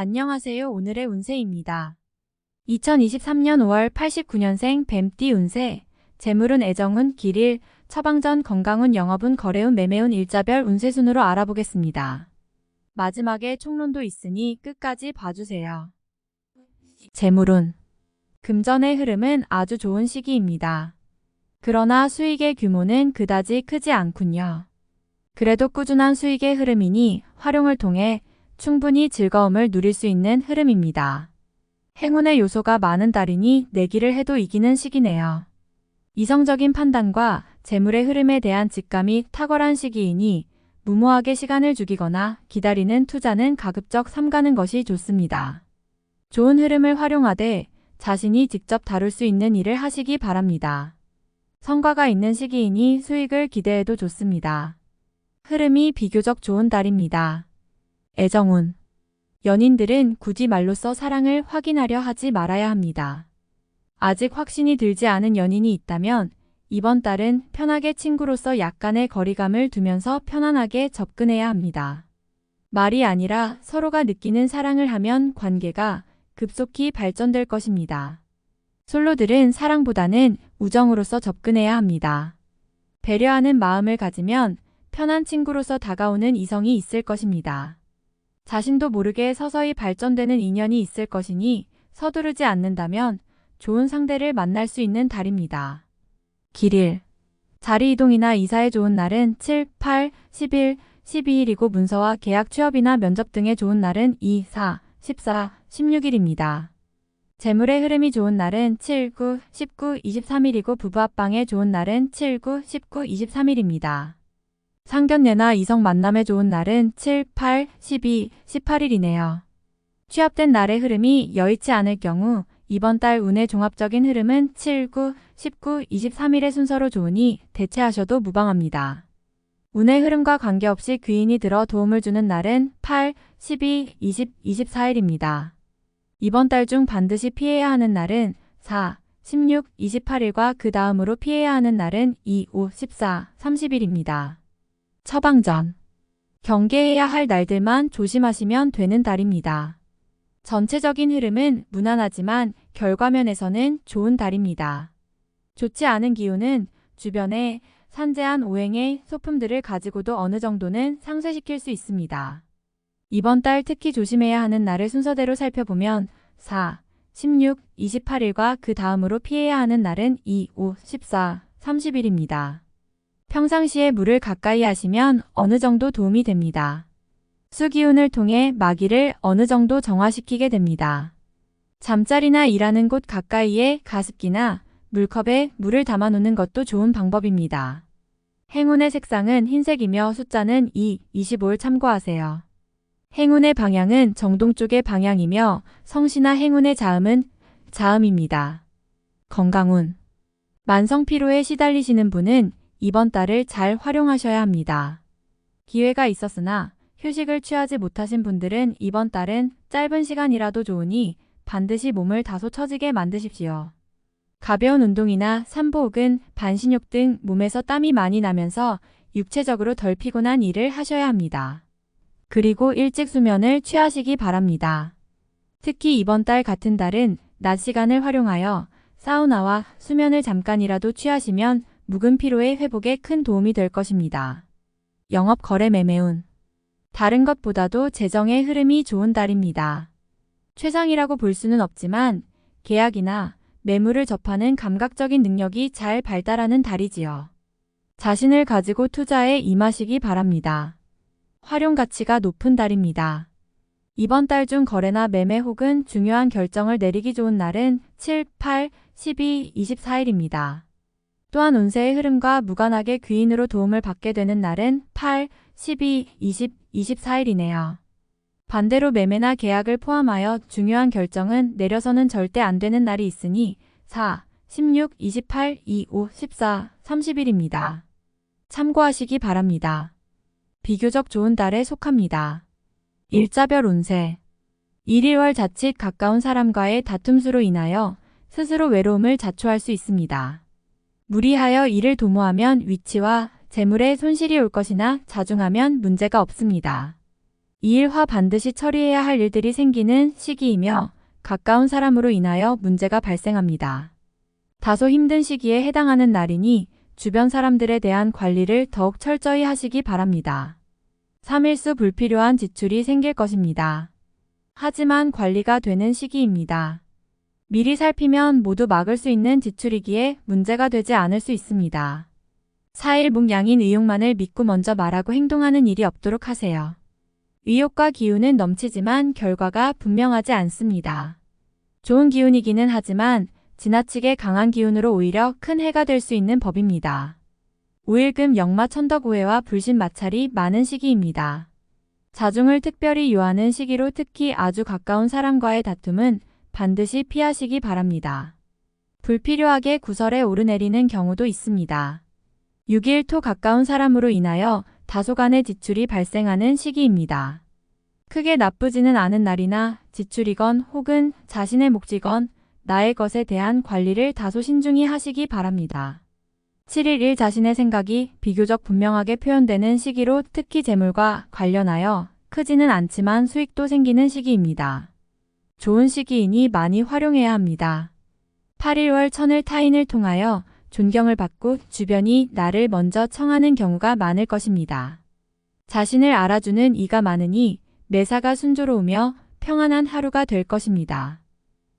안녕하세요. 오늘의 운세입니다. 2023년 5월 89년생 뱀띠 운세. 재물운, 애정운, 길일, 처방전, 건강운, 영업운, 거래운, 매매운, 일자별 운세 순으로 알아보겠습니다. 마지막에 총론도 있으니 끝까지 봐주세요. 재물운. 금전의 흐름은 아주 좋은 시기입니다. 그러나 수익의 규모는 그다지 크지 않군요. 그래도 꾸준한 수익의 흐름이니 활용을 통해 충분히 즐거움을 누릴 수 있는 흐름입니다. 행운의 요소가 많은 달이니 내기를 해도 이기는 시기네요. 이성적인 판단과 재물의 흐름에 대한 직감이 탁월한 시기이니 무모하게 시간을 죽이거나 기다리는 투자는 가급적 삼가는 것이 좋습니다. 좋은 흐름을 활용하되 자신이 직접 다룰 수 있는 일을 하시기 바랍니다. 성과가 있는 시기이니 수익을 기대해도 좋습니다. 흐름이 비교적 좋은 달입니다. 애정운. 연인들은 굳이 말로써 사랑을 확인하려 하지 말아야 합니다. 아직 확신이 들지 않은 연인이 있다면 이번 달은 편하게 친구로서 약간의 거리감을 두면서 편안하게 접근해야 합니다. 말이 아니라 서로가 느끼는 사랑을 하면 관계가 급속히 발전될 것입니다. 솔로들은 사랑보다는 우정으로서 접근해야 합니다. 배려하는 마음을 가지면 편한 친구로서 다가오는 이성이 있을 것입니다. 자신도 모르게 서서히 발전되는 인연이 있을 것이니 서두르지 않는다면 좋은 상대를 만날 수 있는 달입니다. 길일. 자리 이동이나 이사에 좋은 날은 7, 8, 11, 12일이고 문서와 계약, 취업이나 면접 등에 좋은 날은 2, 4, 14, 16일입니다. 재물의 흐름이 좋은 날은 7, 9, 19, 23일이고 부부 합방에 좋은 날은 7, 9, 19, 23일입니다. 상견례나 이성 만남에 좋은 날은 7, 8, 12, 18일이네요. 취합된 날의 흐름이 여의치 않을 경우 이번 달 운의 종합적인 흐름은 7, 9, 19, 23일의 순서로 좋으니 대체하셔도 무방합니다. 운의 흐름과 관계없이 귀인이 들어 도움을 주는 날은 8, 12, 20, 24일입니다. 이번 달 중 반드시 피해야 하는 날은 4, 16, 28일과 그 다음으로 피해야 하는 날은 2, 5, 14, 30일입니다. 처방전. 경계해야 할 날들만 조심하시면 되는 달입니다. 전체적인 흐름은 무난하지만 결과면에서는 좋은 달입니다. 좋지 않은 기운은 주변에 산재한 오행의 소품들을 가지고도 어느 정도는 상쇄시킬 수 있습니다. 이번 달 특히 조심해야 하는 날을 순서대로 살펴보면 4, 16, 28일과 그 다음으로 피해야 하는 날은 2, 5, 14, 30일입니다. 평상시에 물을 가까이 하시면 어느 정도 도움이 됩니다. 수기운을 통해 마기를 어느 정도 정화시키게 됩니다. 잠자리나 일하는 곳 가까이에 가습기나 물컵에 물을 담아 놓는 것도 좋은 방법입니다. 행운의 색상은 흰색이며 숫자는 2, 25를 참고하세요. 행운의 방향은 정동 쪽의 방향이며 성씨나 행운의 자음은 자음입니다. 건강운. 만성 피로에 시달리시는 분은 이번 달을 잘 활용하셔야 합니다. 기회가 있었으나 휴식을 취하지 못하신 분들은 이번 달은 짧은 시간이라도 좋으니 반드시 몸을 다소 처지게 만드십시오. 가벼운 운동이나 산보 혹은 반신욕 등 몸에서 땀이 많이 나면서 육체적으로 덜 피곤한 일을 하셔야 합니다. 그리고 일찍 수면을 취하시기 바랍니다. 특히 이번 달 같은 달은 낮 시간을 활용하여 사우나와 수면을 잠깐이라도 취하시면 묵은 피로의 회복에 큰 도움이 될 것입니다. 영업, 거래, 매매운. 다른 것보다도 재정의 흐름이 좋은 달입니다. 최상이라고 볼 수는 없지만 계약이나 매물을 접하는 감각적인 능력이 잘 발달하는 달이지요. 자신을 가지고 투자에 임하시기 바랍니다. 활용 가치가 높은 달입니다. 이번 달 중 거래나 매매 혹은 중요한 결정을 내리기 좋은 날은 7, 8, 12, 24일입니다. 또한 운세의 흐름과 무관하게 귀인으로 도움을 받게 되는 날은 8, 12, 20, 24일이네요. 반대로 매매나 계약을 포함하여 중요한 결정은 내려서는 절대 안 되는 날이 있으니 4, 16, 28, 2, 5, 14, 30일입니다. 참고하시기 바랍니다. 비교적 좋은 달에 속합니다. 일자별 운세. 1, 2월 자칫 가까운 사람과의 다툼수로 인하여 스스로 외로움을 자초할 수 있습니다. 무리하여 일을 도모하면 위치와 재물에 손실이 올 것이나 자중하면 문제가 없습니다. 이 일화 반드시 처리해야 할 일들이 생기는 시기이며 가까운 사람으로 인하여 문제가 발생합니다. 다소 힘든 시기에 해당하는 날이니 주변 사람들에 대한 관리를 더욱 철저히 하시기 바랍니다. 3일수 불필요한 지출이 생길 것입니다. 하지만 관리가 되는 시기입니다. 미리 살피면 모두 막을 수 있는 지출이기에 문제가 되지 않을 수 있습니다. 4일 목양인 의욕만을 믿고 먼저 말하고 행동하는 일이 없도록 하세요. 의욕과 기운은 넘치지만 결과가 분명하지 않습니다. 좋은 기운이기는 하지만 지나치게 강한 기운으로 오히려 큰 해가 될 수 있는 법입니다. 5일금 역마천덕우회와 불신마찰이 많은 시기입니다. 자중을 특별히 요하는 시기로 특히 아주 가까운 사람과의 다툼은 반드시 피하시기 바랍니다. 불필요하게 구설에 오르내리는 경우도 있습니다. 6일 토 가까운 사람으로 인하여 다소간의 지출이 발생하는 시기입니다. 크게 나쁘지는 않은 날이나 지출이건 혹은 자신의 몫이건 나의 것에 대한 관리를 다소 신중히 하시기 바랍니다. 7일 일 자신의 생각이 비교적 분명하게 표현되는 시기로 특히 재물과 관련하여 크지는 않지만 수익도 생기는 시기입니다. 좋은 시기이니 많이 활용해야 합니다. 8일월 천을 타인을 통하여 존경을 받고 주변이 나를 먼저 청하는 경우가 많을 것입니다. 자신을 알아주는 이가 많으니 매사가 순조로우며 평안한 하루가 될 것입니다.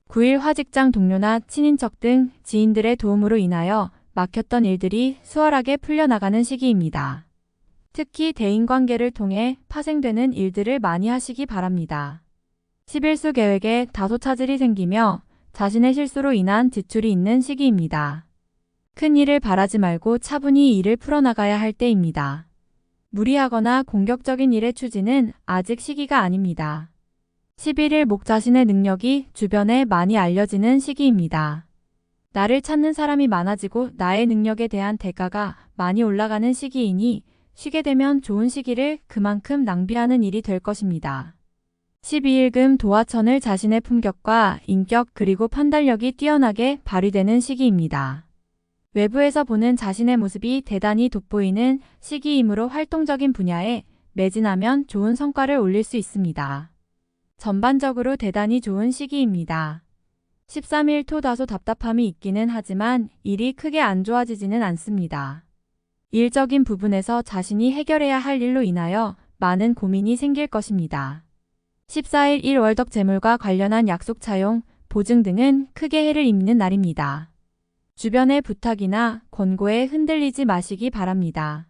9일 화직장 동료나 친인척 등 지인들의 도움으로 인하여 막혔던 일들이 수월하게 풀려나가는 시기입니다. 특히 대인관계를 통해 파생되는 일들을 많이 하시기 바랍니다. 10일수 계획에 다소 차질이 생기며 자신의 실수로 인한 지출이 있는 시기입니다. 큰 일을 바라지 말고 차분히 일을 풀어나가야 할 때입니다. 무리하거나 공격적인 일의 추진은 아직 시기가 아닙니다. 11일 목 자신의 능력이 주변에 많이 알려지는 시기입니다. 나를 찾는 사람이 많아지고 나의 능력에 대한 대가가 많이 올라가는 시기이니 쉬게 되면 좋은 시기를 그만큼 낭비하는 일이 될 것입니다. 12일금 도화천을 자신의 품격과 인격 그리고 판단력이 뛰어나게 발휘되는 시기입니다. 외부에서 보는 자신의 모습이 대단히 돋보이는 시기이므로 활동적인 분야에 매진하면 좋은 성과를 올릴 수 있습니다. 전반적으로 대단히 좋은 시기입니다. 13일 토 다소 답답함이 있기는 하지만 일이 크게 안 좋아지지는 않습니다. 일적인 부분에서 자신이 해결해야 할 일로 인하여 많은 고민이 생길 것입니다. 14일 일월덕 재물과 관련한 약속 차용, 보증 등은 크게 해를 입는 날입니다. 주변의 부탁이나 권고에 흔들리지 마시기 바랍니다.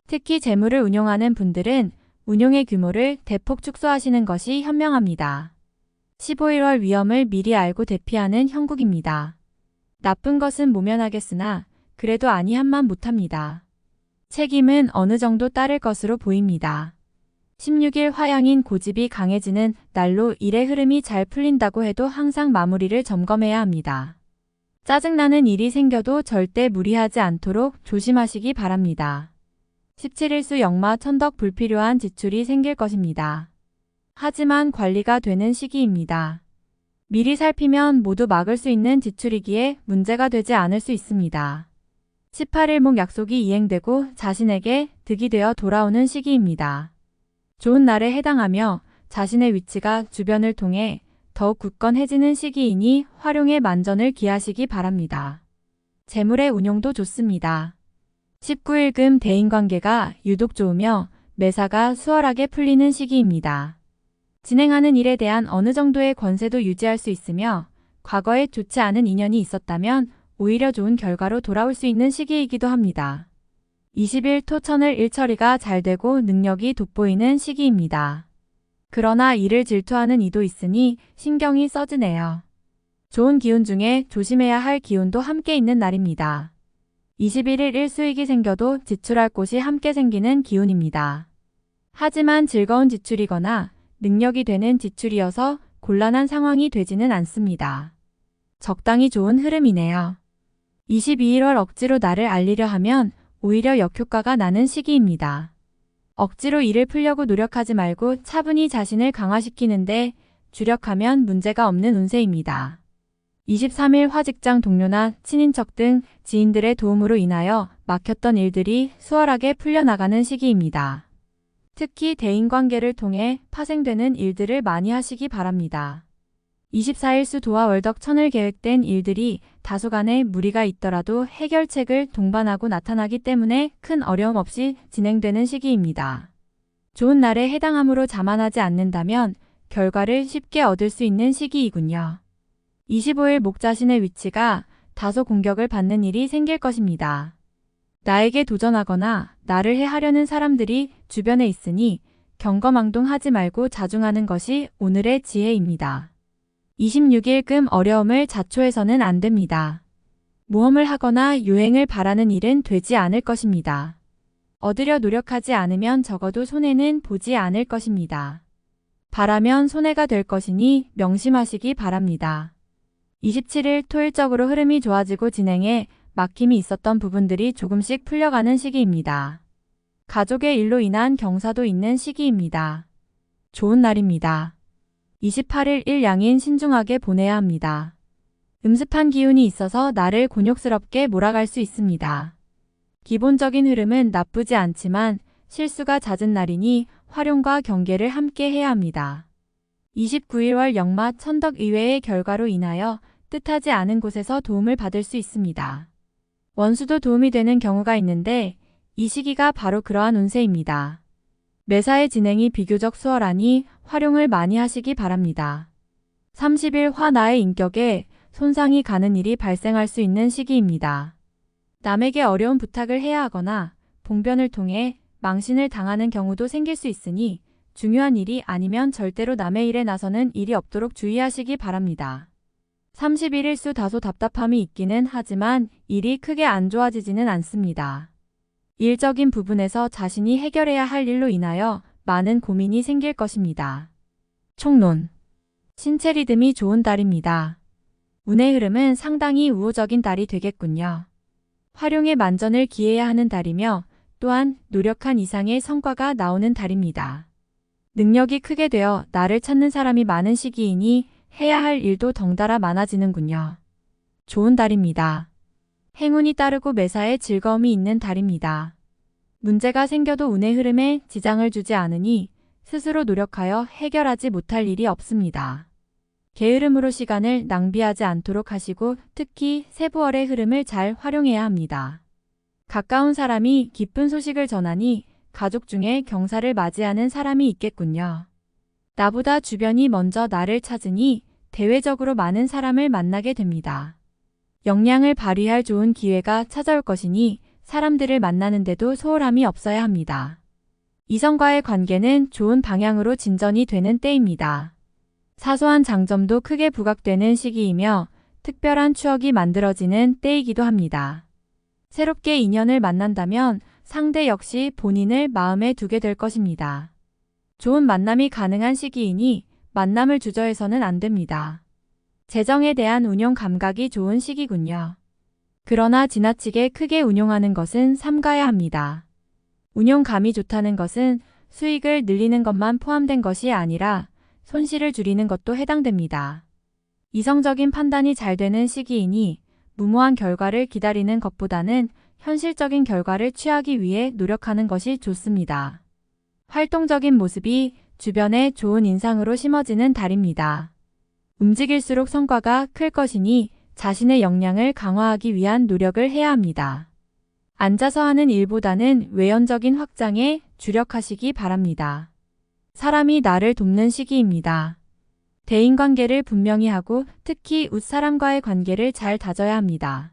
특히 재물을 운용하는 분들은 운용의 규모를 대폭 축소하시는 것이 현명합니다. 15일월 위험을 미리 알고 대피하는 형국입니다. 나쁜 것은 모면하겠으나 그래도 아니한만 못합니다. 책임은 어느 정도 따를 것으로 보입니다. 16일 화양인 고집이 강해지는 날로 일의 흐름이 잘 풀린다고 해도 항상 마무리를 점검해야 합니다. 짜증나는 일이 생겨도 절대 무리하지 않도록 조심하시기 바랍니다. 17일수 역마 천덕 불필요한 지출이 생길 것입니다. 하지만 관리가 되는 시기입니다. 미리 살피면 모두 막을 수 있는 지출이기에 문제가 되지 않을 수 있습니다. 18일 목 약속이 이행되고 자신에게 득이 되어 돌아오는 시기입니다. 좋은 날에 해당하며 자신의 위치가 주변을 통해 더욱 굳건해지는 시기이니 활용에 만전을 기하시기 바랍니다. 재물의 운용도 좋습니다. 19일금 대인관계가 유독 좋으며 매사가 수월하게 풀리는 시기입니다. 진행하는 일에 대한 어느 정도의 권세도 유지할 수 있으며 과거에 좋지 않은 인연이 있었다면 오히려 좋은 결과로 돌아올 수 있는 시기이기도 합니다. 20일 토천을 일처리가 잘 되고 능력이 돋보이는 시기입니다. 그러나 이를 질투하는 이도 있으니 신경이 써지네요. 좋은 기운 중에 조심해야 할 기운도 함께 있는 날입니다. 21일 일수익이 생겨도 지출할 곳이 함께 생기는 기운입니다. 하지만 즐거운 지출이거나 능력이 되는 지출이어서 곤란한 상황이 되지는 않습니다. 적당히 좋은 흐름이네요. 22일월 억지로 나를 알리려 하면 오히려 역효과가 나는 시기입니다. 억지로 일을 풀려고 노력하지 말고 차분히 자신을 강화시키는데 주력하면 문제가 없는 운세입니다. 23일 화직장 동료나 친인척 등 지인들의 도움으로 인하여 막혔던 일들이 수월하게 풀려나가는 시기입니다. 특히 대인관계를 통해 파생되는 일들을 많이 하시기 바랍니다. 24일 수도와 월덕 천을 계획된 일들이 다소간의 무리가 있더라도 해결책을 동반하고 나타나기 때문에 큰 어려움 없이 진행되는 시기입니다. 좋은 날에 해당함으로 자만하지 않는다면 결과를 쉽게 얻을 수 있는 시기이군요. 25일 목자신의 위치가 다소 공격을 받는 일이 생길 것입니다. 나에게 도전하거나 나를 해하려는 사람들이 주변에 있으니 경거망동하지 말고 자중하는 것이 오늘의 지혜입니다. 26일 금 어려움을 자초해서는 안 됩니다. 모험을 하거나 유행을 바라는 일은 되지 않을 것입니다. 얻으려 노력하지 않으면 적어도 손해는 보지 않을 것입니다. 바라면 손해가 될 것이니 명심하시기 바랍니다. 27일 토일적으로 흐름이 좋아지고 진행에 막힘이 있었던 부분들이 조금씩 풀려가는 시기입니다. 가족의 일로 인한 경사도 있는 시기입니다. 좋은 날입니다. 28일 일양인 신중하게 보내야 합니다. 음습한 기운이 있어서 나를 곤욕스럽게 몰아갈 수 있습니다. 기본적인 흐름은 나쁘지 않지만 실수가 잦은 날이니 활용과 경계를 함께 해야 합니다. 29일 월 역마 천덕 이외의 결과로 인하여 뜻하지 않은 곳에서 도움을 받을 수 있습니다. 원수도 도움이 되는 경우가 있는데 이 시기가 바로 그러한 운세입니다. 매사의 진행이 비교적 수월하니 활용을 많이 하시기 바랍니다. 30일 화 나의 인격에 손상이 가는 일이 발생할 수 있는 시기입니다. 남에게 어려운 부탁을 해야 하거나 봉변을 통해 망신을 당하는 경우도 생길 수 있으니 중요한 일이 아니면 절대로 남의 일에 나서는 일이 없도록 주의하시기 바랍니다. 31일 수 다소 답답함이 있기는 하지만 일이 크게 안 좋아지지는 않습니다. 일적인 부분에서 자신이 해결해야 할 일로 인하여 많은 고민이 생길 것입니다. 총론. 신체 리듬이 좋은 달입니다. 운의 흐름은 상당히 우호적인 달이 되겠군요. 활용에 만전을 기해야 하는 달이며 또한 노력한 이상의 성과가 나오는 달입니다. 능력이 크게 되어 나를 찾는 사람이 많은 시기이니 해야 할 일도 덩달아 많아지는군요. 좋은 달입니다. 행운이 따르고 매사에 즐거움이 있는 달입니다. 문제가 생겨도 운의 흐름에 지장을 주지 않으니 스스로 노력하여 해결하지 못할 일이 없습니다. 게으름으로 시간을 낭비하지 않도록 하시고 특히 세부월의 흐름을 잘 활용해야 합니다. 가까운 사람이 기쁜 소식을 전하니 가족 중에 경사를 맞이하는 사람이 있겠군요. 나보다 주변이 먼저 나를 찾으니 대외적으로 많은 사람을 만나게 됩니다. 역량을 발휘할 좋은 기회가 찾아올 것이니 사람들을 만나는데도 소홀함이 없어야 합니다. 이성과의 관계는 좋은 방향으로 진전이 되는 때입니다. 사소한 장점도 크게 부각되는 시기이며 특별한 추억이 만들어지는 때이기도 합니다. 새롭게 인연을 만난다면 상대 역시 본인을 마음에 두게 될 것입니다. 좋은 만남이 가능한 시기이니 만남을 주저해서는 안 됩니다. 재정에 대한 운용 감각이 좋은 시기군요. 그러나 지나치게 크게 운용하는 것은 삼가야 합니다. 운용감이 좋다는 것은 수익을 늘리는 것만 포함된 것이 아니라 손실을 줄이는 것도 해당됩니다. 이성적인 판단이 잘 되는 시기이니 무모한 결과를 기다리는 것보다는 현실적인 결과를 취하기 위해 노력하는 것이 좋습니다. 활동적인 모습이 주변에 좋은 인상으로 심어지는 달입니다. 움직일수록 성과가 클 것이니 자신의 역량을 강화하기 위한 노력을 해야 합니다. 앉아서 하는 일보다는 외연적인 확장에 주력하시기 바랍니다. 사람이 나를 돕는 시기입니다. 대인관계를 분명히 하고 특히 웃사람과의 관계를 잘 다져야 합니다.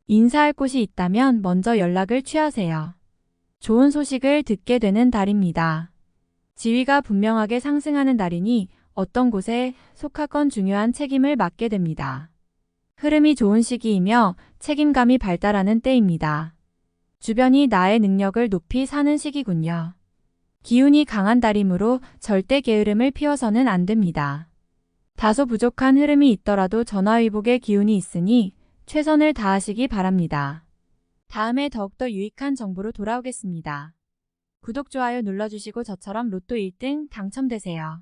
인사할 곳이 있다면 먼저 연락을 취하세요. 좋은 소식을 듣게 되는 달입니다. 지위가 분명하게 상승하는 달이니 어떤 곳에 속하건 중요한 책임을 맡게 됩니다. 흐름이 좋은 시기이며 책임감이 발달하는 때입니다. 주변이 나의 능력을 높이 사는 시기군요. 기운이 강한 달이므로 절대 게으름을 피워서는 안 됩니다. 다소 부족한 흐름이 있더라도 전화위복의 기운이 있으니 최선을 다하시기 바랍니다. 다음에 더욱더 유익한 정보로 돌아오겠습니다. 구독, 좋아요 눌러주시고 저처럼 로또 1등 당첨되세요.